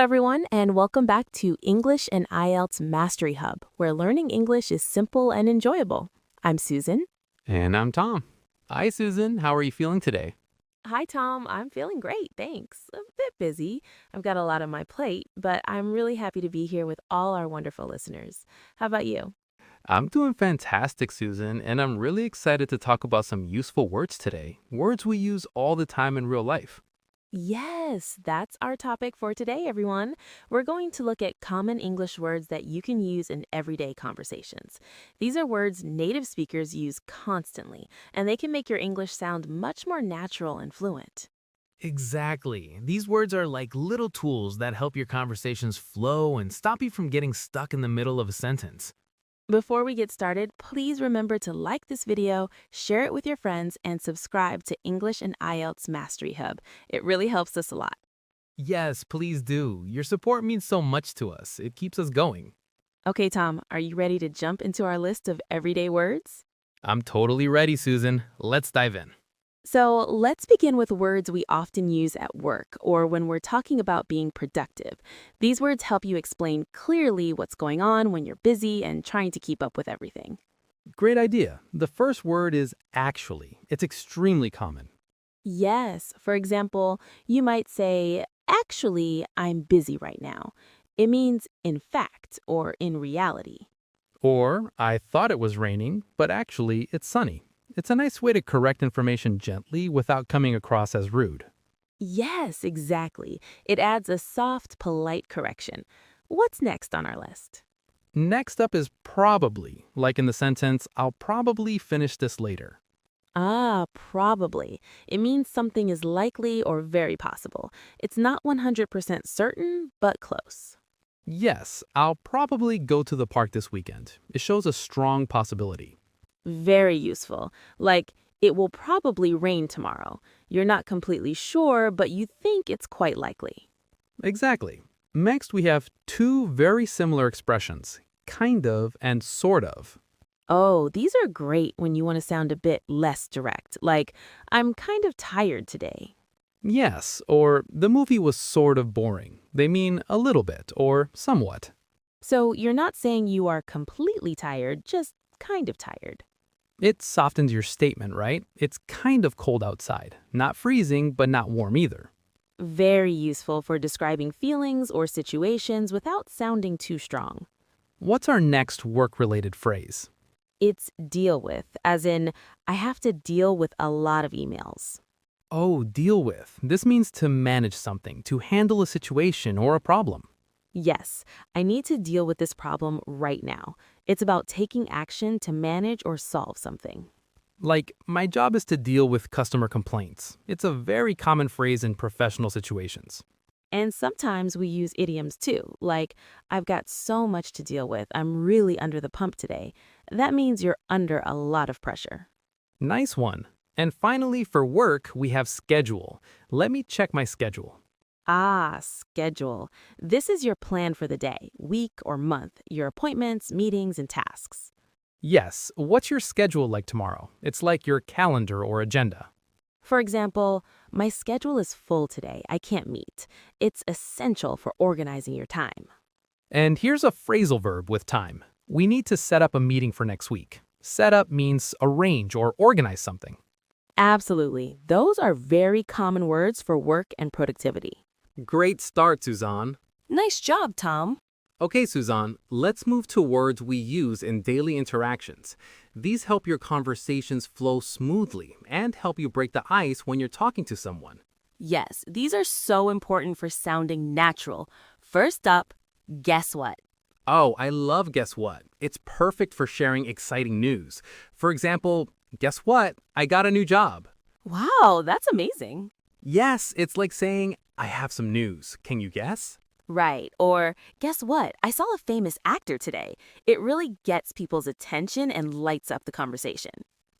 everyone, and welcome back to English and IELTS Mastery Hub, where learning English is simple and enjoyable. I'm Susan. And I'm Tom. Hi, Susan. How are you feeling today? Hi, Tom. I'm feeling great, thanks. A bit busy. I've got a lot on my plate, but I'm really happy to be here with all our wonderful listeners. How about you? I'm doing fantastic, Susan, and I'm really excited to talk about some useful words today. Words we use all the time in real life. Yes, that's our topic for today, everyone. We're going to look at common English words that you can use in everyday conversations. These are words native speakers use constantly, and they can make your English sound much more natural and fluent. Exactly. These words are like little tools that help your conversations flow and stop you from getting stuck in the middle of a sentence. Before we get started, please remember to like this video, share it with your friends, and subscribe to English and IELTS Mastery Hub. It really helps us a lot. Yes, please do. Your support means so much to us. It keeps us going. Okay, Tom, are you ready to jump into our list of everyday words? I'm totally ready, Susan. Let's dive in. So let's begin with words we often use at work or when we're talking about being productive. These words help you explain clearly what's going on when you're busy and trying to keep up with everything. Great idea. The first word is actually. It's extremely common. Yes, for example, you might say, actually, I'm busy right now. It means in fact or in reality. Or, I thought it was raining, but actually it's sunny. It's a nice way to correct information gently without coming across as rude. Yes, exactly. It adds a soft, polite correction. What's next on our list? Next up is probably, like in the sentence, I'll probably finish this later. Ah, probably. It means something is likely or very possible. It's not 100% certain, but close. Yes, I'll probably go to the park this weekend. It shows a strong possibility. Very useful. Like, it will probably rain tomorrow. You're not completely sure, but you think it's quite likely. Exactly. Next, we have two very similar expressions, kind of and sort of. Oh, these are great when you want to sound a bit less direct, like, I'm kind of tired today. Yes, or the movie was sort of boring. They mean a little bit or somewhat. So you're not saying you are completely tired, just kind of tired. It softens your statement, right? It's kind of cold outside. Not freezing, but not warm either. Very useful for describing feelings or situations without sounding too strong. What's our next work-related phrase? It's deal with, as in, I have to deal with a lot of emails. Oh, deal with. This means to manage something, to handle a situation or a problem. Yes, I need to deal with this problem right now. It's about taking action to manage or solve something. Like, my job is to deal with customer complaints. It's a very common phrase in professional situations. And sometimes we use idioms too, like, I've got so much to deal with, I'm really under the pump today. That means you're under a lot of pressure. Nice one. And finally, for work, we have schedule. Let me check my schedule. Ah, schedule. This is your plan for the day, week or month, your appointments, meetings, and tasks. Yes, what's your schedule like tomorrow? It's like your calendar or agenda. For example, my schedule is full today. I can't meet. It's essential for organizing your time. And here's a phrasal verb with time. We need to set up a meeting for next week. Set up means arrange or organize something. Absolutely. Those are very common words for work and productivity. Great start, Suzanne. Nice job, Tom. Okay, Suzanne, let's move to words we use in daily interactions. These help your conversations flow smoothly and help you break the ice when you're talking to someone. Yes, these are so important for sounding natural. First up, guess what? Oh, I love guess what. It's perfect for sharing exciting news. For example, guess what? I got a new job. Wow, that's amazing. Yes, it's like saying, I have some news. Can you guess? Right. Or, guess what? I saw a famous actor today. It really gets people's attention and lights up the conversation.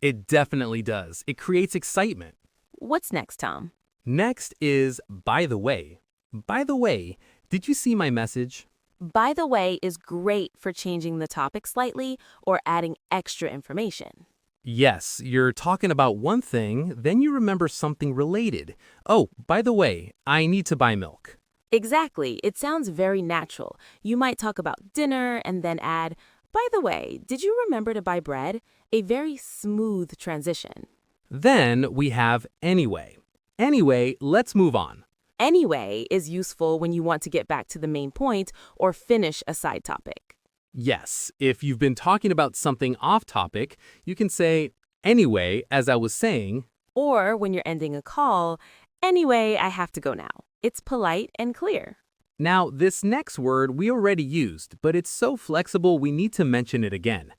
It definitely does. It creates excitement. What's next, Tom? Next is by the way. By the way, did you see my message? By the way is great for changing the topic slightly or adding extra information. Yes, you're talking about one thing, then you remember something related. Oh, by the way, I need to buy milk. Exactly. It sounds very natural. You might talk about dinner and then add, by the way, did you remember to buy bread? A very smooth transition. Then we have anyway. Anyway, let's move on. Anyway is useful when you want to get back to the main point or finish a side topic. Yes, if you've been talking about something off topic, you can say, anyway, as I was saying. Or when you're ending a call, anyway, I have to go now. It's polite and clear. Now, this next word we already used, but it's so flexible we need to mention it again.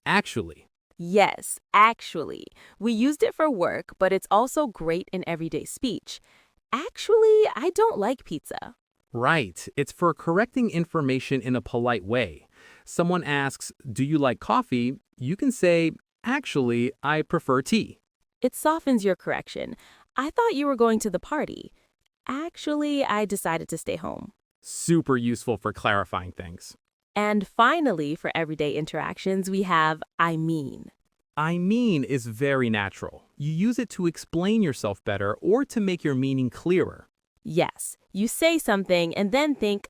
Actually. Yes, actually. We used it for work, but it's also great in everyday speech. Actually, I don't like pizza. Right, it's for correcting information in a polite way. Someone asks, do you like coffee? You can say, actually, I prefer tea. It softens your correction. I thought you were going to the party. Actually, I decided to stay home. Super useful for clarifying things. And finally, for everyday interactions, we have I mean. I mean is very natural. You use it to explain yourself better or to make your meaning clearer. Yes, you say something and then think,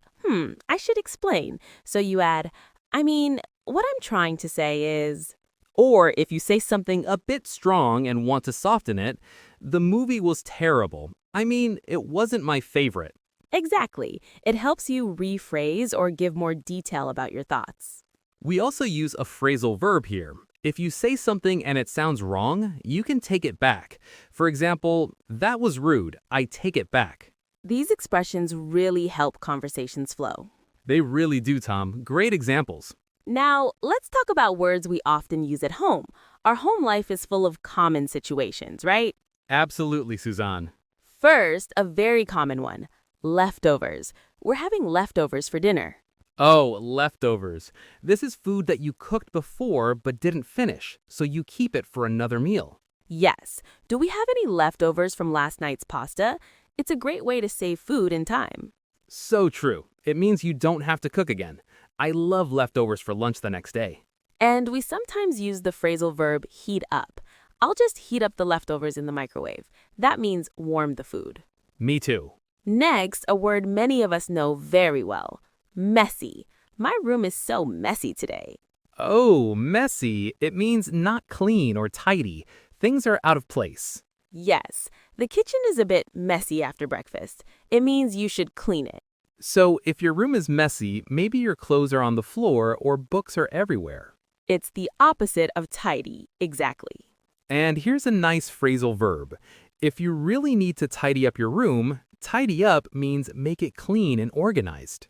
I should explain. So you add, I mean, what I'm trying to say is. Or if you say something a bit strong and want to soften it, the movie was terrible. I mean, it wasn't my favorite. Exactly. It helps you rephrase or give more detail about your thoughts. We also use a phrasal verb here. If you say something and it sounds wrong, you can take it back. For example, that was rude. I take it back. These expressions really help conversations flow. They really do, Tom. Great examples. Now, let's talk about words we often use at home. Our home life is full of common situations, right? Absolutely, Suzanne. First, a very common one, leftovers. We're having leftovers for dinner. Oh, leftovers. This is food that you cooked before but didn't finish, so you keep it for another meal. Yes. Do we have any leftovers from last night's pasta? It's a great way to save food and time. So true. It means you don't have to cook again. I love leftovers for lunch the next day. And we sometimes use the phrasal verb heat up. I'll just heat up the leftovers in the microwave. That means warm the food. Me too. Next, a word many of us know very well, messy. My room is so messy today. Oh, messy. It means not clean or tidy. Things are out of place. Yes, the kitchen is a bit messy after breakfast. It means you should clean it. So if your room is messy, maybe your clothes are on the floor or books are everywhere. It's the opposite of tidy, exactly. And here's a nice phrasal verb. If you really need to tidy up your room, tidy up means make it clean and organized.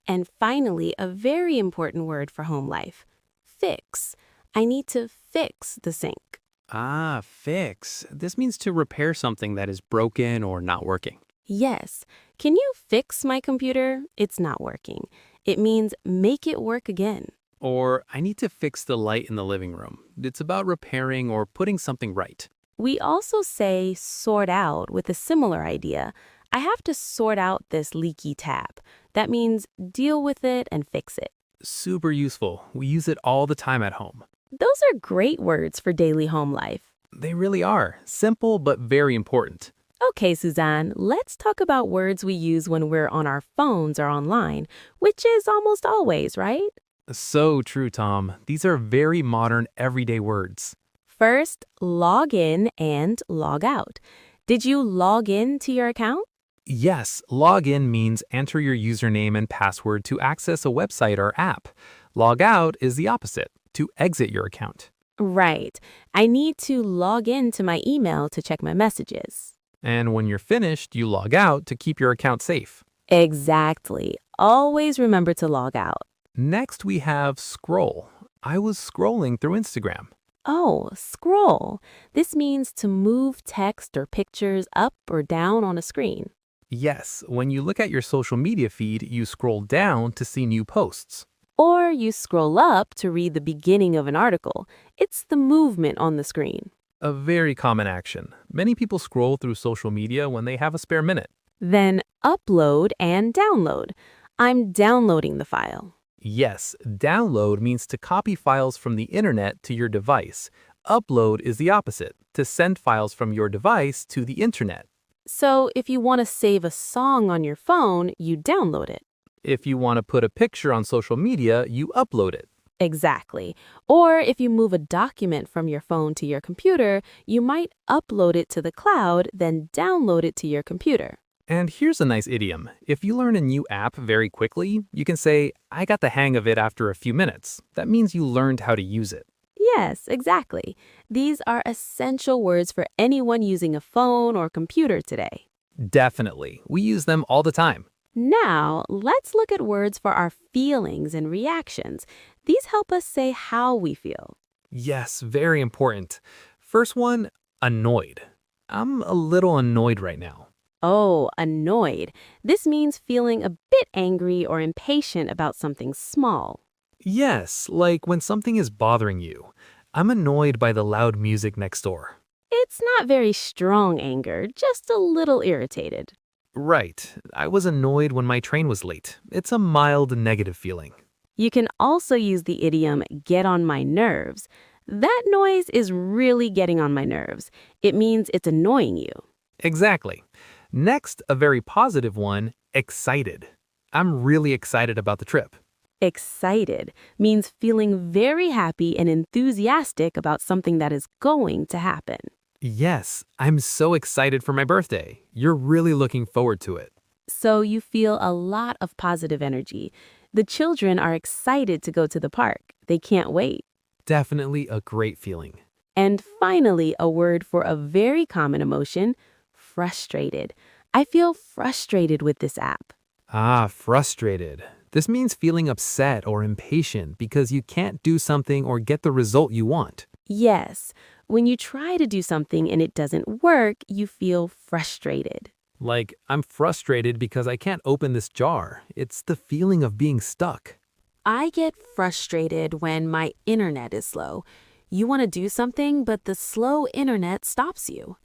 And finally, a very important word for home life, fix. I need to fix the sink. Ah, fix. This means to repair something that is broken or not working. Yes. Can you fix my computer? It's not working. It means make it work again. Or I need to fix the light in the living room. It's about repairing or putting something right. We also say sort out with a similar idea. I have to sort out this leaky tap. That means deal with it and fix it. Super useful. We use it all the time at home. Those are great words for daily home life. They really are. Simple but very important. Okay, Suzanne, let's talk about words we use when we're on our phones or online, which is almost always, right? So true, Tom. These are very modern, everyday words. First, log in and log out. Did you log in to your account? Yes, log in means enter your username and password to access a website or app. Log out is the opposite, to exit your account. Right. I need to log in to my email to check my messages. And when you're finished, you log out to keep your account safe. Exactly. Always remember to log out. Next, we have scroll. I was scrolling through Instagram. Oh, scroll. This means to move text or pictures up or down on a screen. Yes, when you look at your social media feed, you scroll down to see new posts. Or you scroll up to read the beginning of an article. It's the movement on the screen. A very common action. Many people scroll through social media when they have a spare minute. Then upload and download. I'm downloading the file. Yes, download means to copy files from the internet to your device. Upload is the opposite, to send files from your device to the internet. So if you want to save a song on your phone, you download it. If you want to put a picture on social media, you upload it. Exactly. Or if you move a document from your phone to your computer, you might upload it to the cloud, then download it to your computer. And here's a nice idiom. If you learn a new app very quickly, you can say, I got the hang of it after a few minutes. That means you learned how to use it. Yes, exactly. These are essential words for anyone using a phone or computer today. Definitely. We use them all the time. Now, let's look at words for our feelings and reactions. These help us say how we feel. Yes, very important. First one, annoyed. I'm a little annoyed right now. Oh, annoyed. This means feeling a bit angry or impatient about something small. Yes, like when something is bothering you. I'm annoyed by the loud music next door. It's not very strong anger, just a little irritated. Right. I was annoyed when my train was late. It's a mild negative feeling. You can also use the idiom get on my nerves. That noise is really getting on my nerves. It means it's annoying you. Exactly. Next, a very positive one, excited. I'm really excited about the trip. Excited means feeling very happy and enthusiastic about something that is going to happen. Yes, I'm so excited for my birthday. You're really looking forward to it. So you feel a lot of positive energy. The children are excited to go to the park. They can't wait. Definitely a great feeling. And finally, a word for a very common emotion, frustrated. I feel frustrated with this app. Ah, frustrated. This means feeling upset or impatient because you can't do something or get the result you want. Yes, when you try to do something and it doesn't work, you feel frustrated. Like, I'm frustrated because I can't open this jar. It's the feeling of being stuck. I get frustrated when my internet is slow. You want to do something, but the slow internet stops you.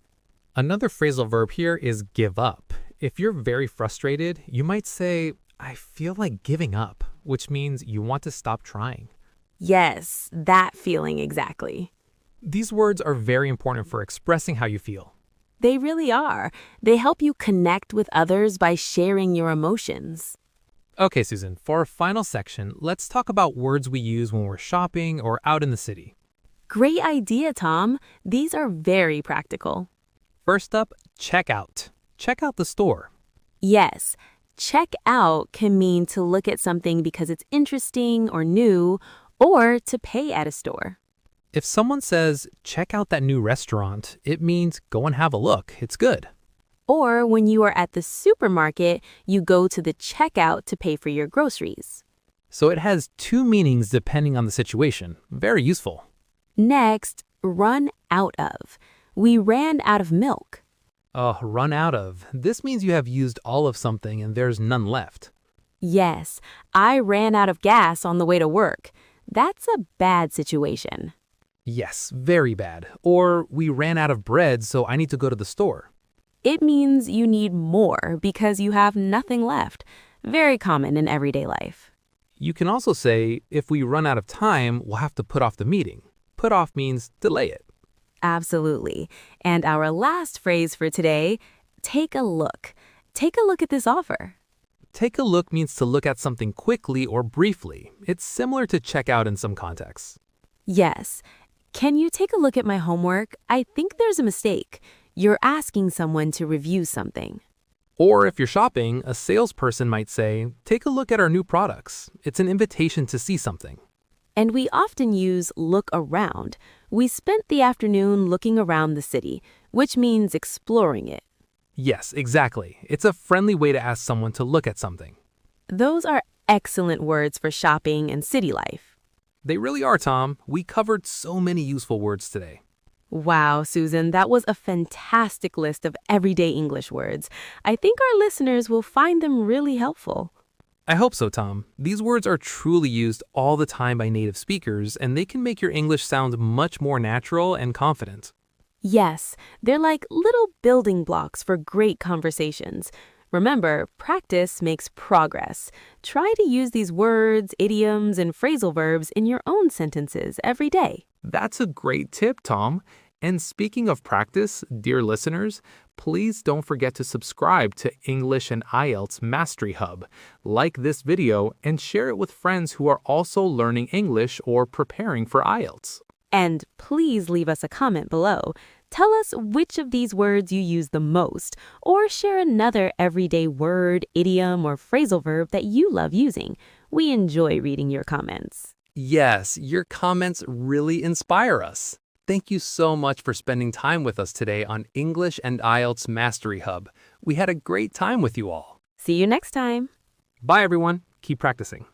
Another phrasal verb here is give up. If you're very frustrated, you might say, I feel like giving up, which means you want to stop trying. Yes, that feeling exactly. These words are very important for expressing how you feel. They really are. They help you connect with others by sharing your emotions. Okay, Susan, for our final section, let's talk about words we use when we're shopping or out in the city. Great idea, Tom. These are very practical. First up, check out. Check out the store. Yes, check out can mean to look at something because it's interesting or new, or to pay at a store. If someone says, check out that new restaurant, it means go and have a look. It's good. Or when you are at the supermarket, you go to the checkout to pay for your groceries. So it has two meanings depending on the situation. Very useful. Next, run out of. We ran out of milk. Run out of. This means you have used all of something and there's none left. Yes, I ran out of gas on the way to work. That's a bad situation. Yes, very bad. Or we ran out of bread, so I need to go to the store. It means you need more because you have nothing left. Very common in everyday life. You can also say, if we run out of time, we'll have to put off the meeting. Put off means delay it. Absolutely. And our last phrase for today, take a look. Take a look at this offer. Take a look means to look at something quickly or briefly. It's similar to check out in some contexts. Yes. Can you take a look at my homework? I think there's a mistake. You're asking someone to review something. Or if you're shopping, a salesperson might say, take a look at our new products. It's an invitation to see something. And we often use look around. We spent the afternoon looking around the city, which means exploring it. Yes, exactly. It's a friendly way to ask someone to look at something. Those are excellent words for shopping and city life. They really are, Tom. We covered so many useful words today. Wow, Susan, that was a fantastic list of everyday English words. I think our listeners will find them really helpful. I hope so, Tom. These words are truly used all the time by native speakers, and they can make your English sound much more natural and confident. Yes, they're like little building blocks for great conversations. Remember, practice makes progress. Try to use these words, idioms, and phrasal verbs in your own sentences every day. That's a great tip, Tom. And speaking of practice, dear listeners, please don't forget to subscribe to English and IELTS Mastery Hub. Like this video and share it with friends who are also learning English or preparing for IELTS. And please leave us a comment below. Tell us which of these words you use the most, or share another everyday word, idiom, or phrasal verb that you love using. We enjoy reading your comments. Yes, your comments really inspire us. Thank you so much for spending time with us today on English and IELTS Mastery Hub. We had a great time with you all. See you next time. Bye, everyone. Keep practicing.